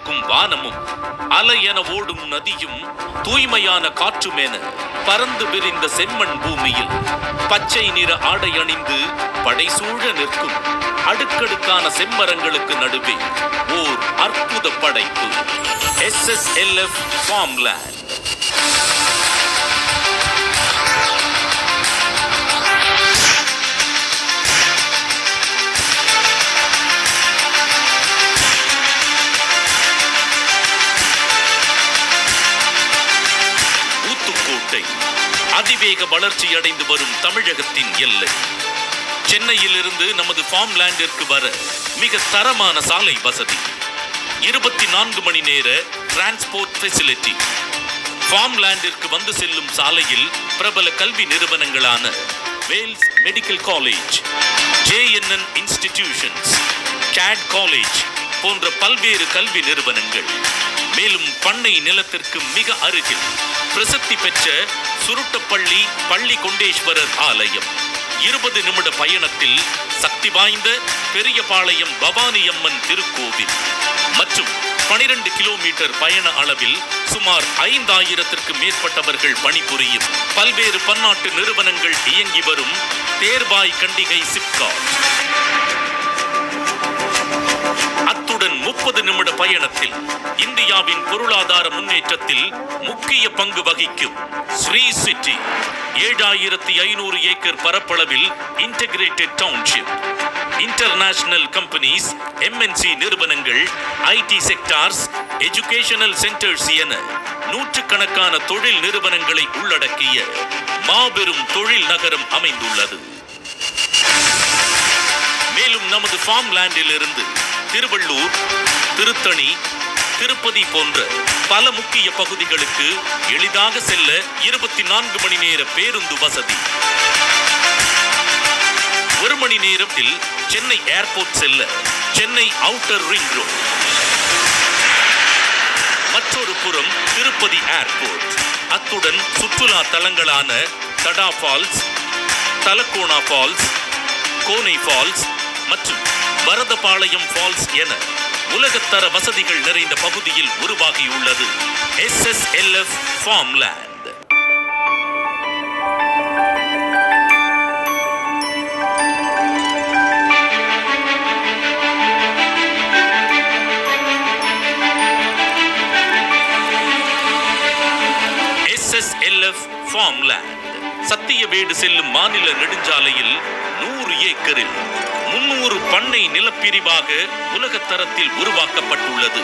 பறக்கும் வானமும் அலை என ஓடும் நதியும் தூய்மையான காற்றுமென பறந்து விரிந்த செம்மண் பூமியில் பச்சை நிற ஆடை அணிந்து படைசூழ நிற்கும் அடுக்கடுக்கான செம்மரங்களுக்கு நடுவே ஓர் அற்புத படைப்பு. SSLF Farmland. அதிவேக வளர்ச்சி அடைந்து வரும் தமிழகத்தின் எல்லை. சென்னையிலிருந்து நமது ஃபார்ம்லேண்டிற்கு வர மிக தரமான சாலை வசதி, 24 மணி நேர டிரான்ஸ்போர்ட் ஃபெசிலிட்டி. ஃபார்ம்லேண்டிற்கு வந்து செல்லும் சாலையில் பிரபல கல்வி நிறுவனங்களான Vels medical college, JNN institutions, CAD college போன்ற பல்வேறு கல்வி நிறுவனங்கள். மேலும் பண்ணை நிலத்திற்கு மிக அருகில் பிரசித்தி பெற்ற சுருட்டப்பள்ளி பள்ளி கொண்டேஸ்வரர் ஆலயம். 20 நிமிட பயணத்தில் சக்தி வாய்ந்த பெரியபாளையம் பவானி அம்மன் திருக்கோவில் மற்றும் 12 கிலோமீட்டர் பயண அளவில் சுமார் 5000த்திற்கு மேற்பட்டவர்கள் பணிபுரியும் பல்வேறு பன்னாட்டு நிறுவனங்கள் இயங்கி வரும் தேர்பாய் கண்டிகை சிப்காட். அத்துடன் 30 நிமிட பயணத்தில் இந்தியாவின் பொருளாதார முன்னேற்றத்தில் முக்கிய பங்கு வகிக்கும் ஸ்ரீ சிட்டி, 7500 ஏக்கர் பரப்பளவில் integrated township. International companies, MNC நிறுவனங்கள், IT செக்டார்ஸ், எஜுகேஷனல் சென்டர்ஸ் என நூற்றுக்கணக்கான தொழில் நிறுவனங்களை உள்ளடக்கிய மாபெரும் தொழில் நகரம் அமைந்துள்ளது. மேலும் நமது ஃபார்ம்லேண்டில் இருந்து திருவள்ளூர், திருத்தணி, திருப்பதி போன்ற பல முக்கிய பகுதிகளுக்கு எளிதாக செல்ல 24 மணி நேர பேருந்து வசதி. 1 மணி நேரத்தில் சென்னை ஏர்போர்ட் செல்ல சென்னை அவுட்டர் ரிங் ரோட். மற்றொரு புறம் திருப்பதி ஏர்போர்ட். அத்துடன் சுற்றுலா தலங்களான தடா ஃபால்ஸ், தலக்கோணா ஃபால்ஸ், கோனை ஃபால்ஸ் மற்றும் வரதபாளையம் ஃபால்ஸ் என உலகத்தர வசதிகள் நிறைந்த பகுதியில் உருவாகியுள்ளது SSLF Farmland. SSLF Farmland Sathyavedu செல்லும் மாநில நெடுஞ்சாலையில் 100 ஏக்கரில் 300 பண்ணை நிலப்பிரிவாக உலகத்தரத்தில் உருவாக்கப்பட்டுள்ளது.